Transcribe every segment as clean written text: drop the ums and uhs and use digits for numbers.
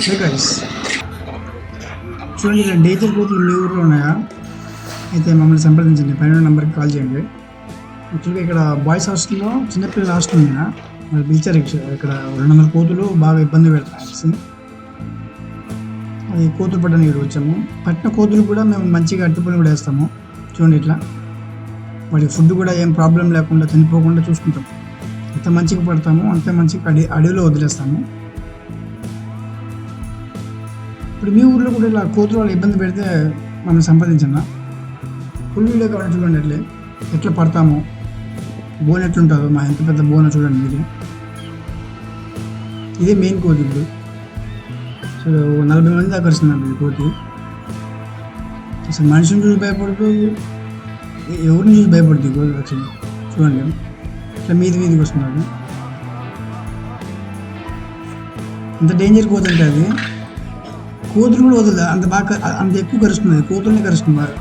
Hey guys, చూడండి ఇలా danger కోతులు మీ ఊర్లో ఉన్నాయా? అయితే మమ్మల్ని సంప్రదించండి, పైన నెంబర్కి కాల్ చేయండి. యాక్చువల్గా ఇక్కడ బాయ్స్ హాస్టల్లో చిన్నపిల్లల హాస్టల్ ఉంది కదా, వాళ్ళు పిలిచారు. ఇక్కడ 200 కోతులు బాగా ఇబ్బంది పెడతాయి. అది కోతులు పట్టడానికి ఇక్కడ వచ్చాము. పట్టిన కోతులు కూడా మేము మంచిగా అట్టుపని కూడా వేస్తాము. చూడండి ఇట్లా వాటికి ఫుడ్ కూడా ఏం ప్రాబ్లం లేకుండా చనిపోకుండా చూసుకుంటాం. ఎంత మంచిగా పడతామో అంతే మంచిగా అడవిలో వదిలేస్తాము. ఇప్పుడు మీ ఊర్లో కూడా ఇలా కోతులు వాళ్ళు ఇబ్బంది పెడితే మమ్మల్ని సంప్రదించండి. ఫుల్ వీడియో కావాలి చూడండి, ఎట్లా పడతామో, బోన్ ఎట్లుంటుందో, మా ఎంత పెద్ద బోన్ చూడండి మీరు. ఇదే మెయిన్ కోతి. ఇప్పుడు సో 40 మంది దాకా వస్తున్నారు ఈ కోతి. అసలు మనిషిని చూసి భయపడుతూ ఎవరిని చూసి భయపడుతుంది కోతి. యాక్చువల్లీ చూడండి ఇట్లా మీదికి వస్తున్నారు. ఎంత డేంజర్ కోతి అంటే అది కోతులు కూడా వదలదు, అంత ఎక్కువ కరుస్తుంది. కోతుల్ని కరుస్తుంది బాగా.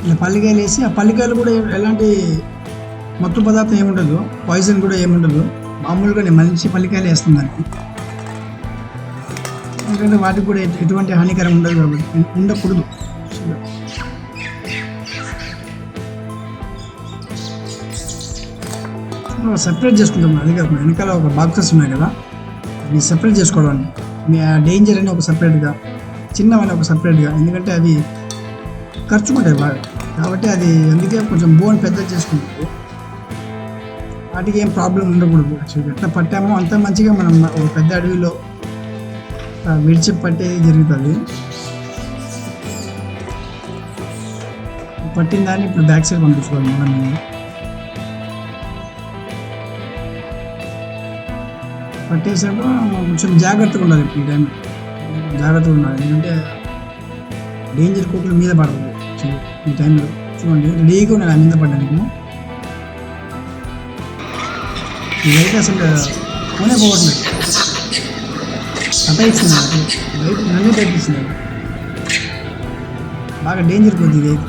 ఇలా పల్లికాయలు వేసి, ఆ పల్లికాయలు కూడా ఎలాంటి మత్తు పదార్థం ఏముండదు, పాయిజన్ కూడా ఏముండదు. మామూలుగానే మంచి పల్లికాయలు వేస్తుంది దానికి. ఎందుకంటే వాటికి కూడా ఎటువంటి హానికరం ఉండదు కాబట్టి, ఉండకూడదు. సెపరేట్ చేసుకుంటాం. అది కాకుండా వెనకాల ఒక బాక్సెస్ ఉన్నాయి కదా, అవి సెపరేట్ చేసుకోవడానికి. మీ డేంజర్ అని ఒక సపరేట్గా, చిన్నవని ఒక సపరేట్గా. ఎందుకంటే అవి ఖర్చుకుంటాయి బాగా, కాబట్టి అది అందుకే కొంచెం బోన్ పెద్ద చేసుకుంటారు. వాటికి ఏం ప్రాబ్లం ఉండకూడదు. ఎట్లా పట్టామో అంత మంచిగా మనం ఒక పెద్ద అడవిలో విడిచి పట్టేది జరుగుతుంది. పట్టిన దాన్ని ఇప్పుడు బ్యాక్ సైడ్ పంపించుకోవాలి మనం. పట్టేసాక కొంచెం జాగ్రత్తగా ఉండాలి. ఇప్పుడు ఈ టైం జాగ్రత్తగా ఉండాలి, ఎందుకంటే డేంజర్ కోతుల మీద పడుతుంది ఈ టైంలో. చూడండి రెడీగా ఉన్నాను మీద పడ్డానికి. ఇదైతే అసలు కొనే పోవట్లేదు, అటాయిస్తుంది లైట్, నన్ను తగ్గిస్తుంది. బాగా డేంజర్ కోతి ఇదైతే.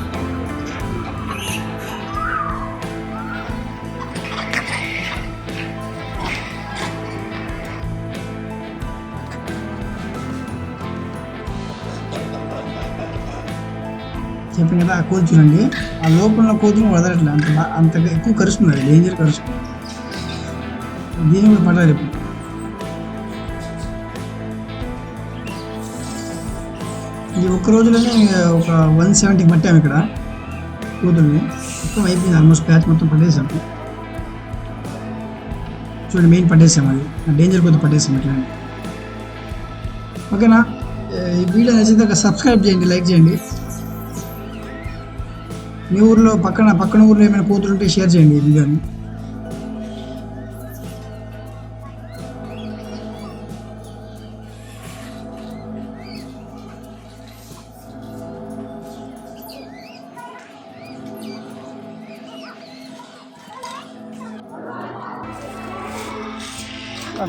చెప్పిన కదా ఆ కోతి చూడండి, ఆ లోపల కోతిని వదలట్లేదు, అంత ఎక్కువ కరుస్తుంది. అది డేంజర్ కరుస్తుంది. దీన్ని కూడా పడాలి. ఇప్పుడు ఈ ఒక్క రోజులోనే ఒక 170 పట్టాము ఇక్కడ కోతుల్ని. మొత్తం అయిపోయింది, ఆల్మోస్ట్ ప్యాచ్ మొత్తం పట్టేసాము. చూడండి మెయిన్ పట్టేసాము, అది డేంజర్ కోతి పట్టేసాము ఇట్లా. ఓకేనా? ఈ వీడియో నచ్చితే సబ్స్క్రైబ్ చేయండి, లైక్ చేయండి. మీ ఊర్లో పక్కన ఊర్లో ఏమైనా కోతులు ఉంటే షేర్ చేయండి ఈ వీడియోని.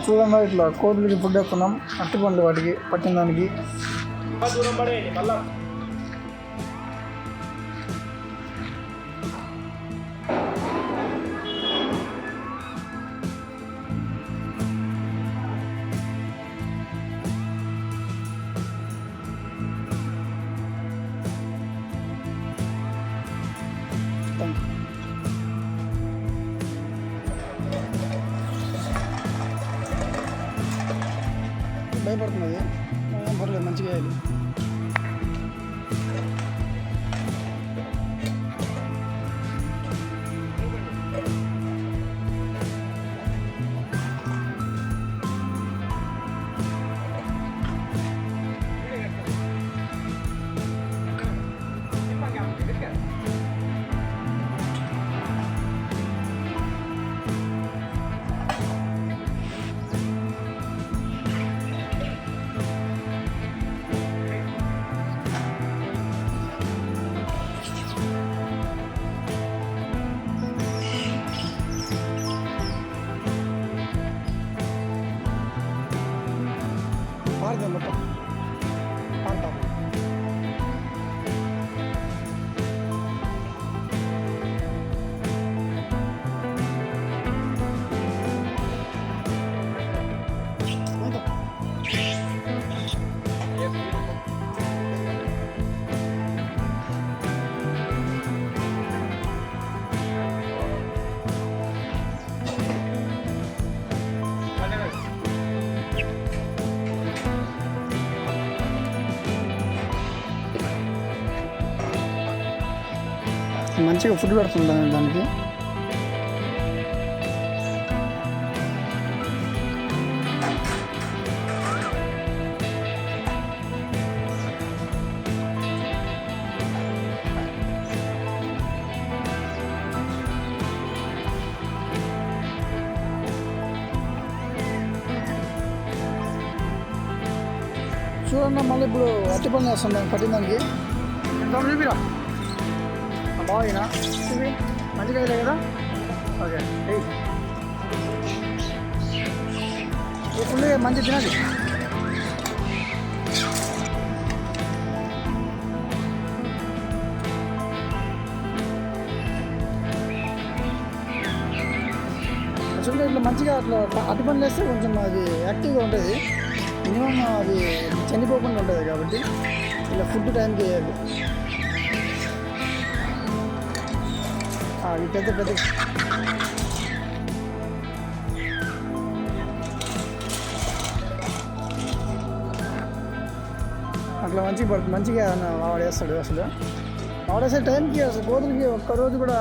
చూడండి ఇట్లా కోతులకి ఫుడ్ వేస్తున్నాం, అట్టి పండ్లు వాటికి పట్టిన దానికి. భయపడుతున్నది, ఏం పర్లేదు, మంచిగా వేయాలి. పాడదాం మొత్తం పాడతాం. మంచిగా ఫుడ్ పెడుతుంటాను దానికి. చూడండి మళ్ళీ ఇప్పుడు అట్టి పని చేస్తున్నాం పట్టిన దానికి. చూపిరా బాగా చూపి మంచిగా అయితే కదా. ఓకే ఫుల్ మంచి తినది. యాక్చువల్గా ఇట్లా మంచిగా అట్లా అట్టి పనులు వేస్తే కొంచెం అది యాక్టివ్గా ఉంటుంది. మినిమం అది చనిపోకుండా ఉంటుంది కాబట్టి ఇలా ఫుడ్ టైంకి వేయాలి. అది పెద్ద పెద్ద అట్లా మంచిగా పడుతుంది. మంచిగా వాడేస్తాడు. అసలు వాడేసే టైంకి అసలు కోతులకి ఒక్కరోజు కూడా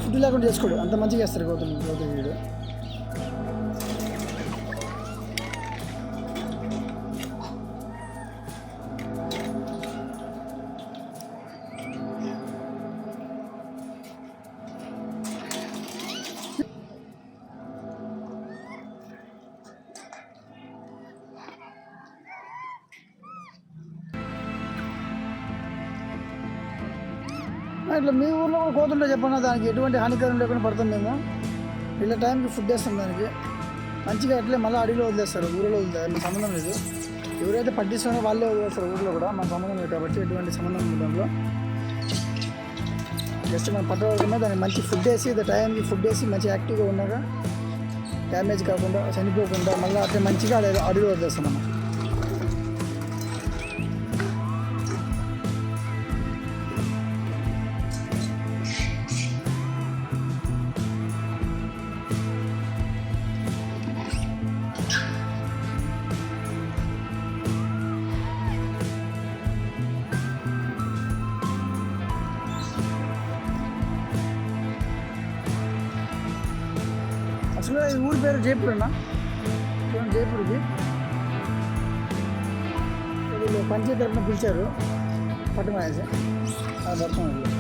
ఫుడ్ లేకుండా చేసుకోడు. అంత మంచిగా వేస్తాడు కోతులు వీడు. ఇట్లా మీ ఊర్లో కూడా కోతుంటే చెప్పండి, దానికి ఎటువంటి హానికరం లేకుండా పడతాం మేము. ఇలా టైంకి ఫుడ్ వేస్తాం దానికి. మంచిగా అట్లే మళ్ళీ అడవిలో వదిలేస్తారు, ఊరిలో వదిలేస్తారు. మన సంబంధం లేదు. ఎవరైతే పట్టిస్తారో వాళ్ళే వదిలేస్తారు ఊళ్ళో కూడా. మన సంబంధం లేదు కాబట్టి ఎటువంటి సంబంధం లేదు దాంట్లో. జస్ట్ మనం పట్టవలసిన దానికి మంచి ఫుడ్ వేసి టైంకి ఫుడ్ వేసి మంచి యాక్టివ్గా ఉన్నాక డ్యామేజ్ కాకుండా చనిపోకుండా మళ్ళీ అట్లా మంచిగా అడవిలో వదిలేస్తాం మనం. అసలు ఈ ఊరి పేరు జైపూర్ అన్న. చూడండి జైపూర్కి వీళ్ళు పంచాయతీ తరఫున పిలిచారు పట్టుమనేసి. అది పడుతుంది.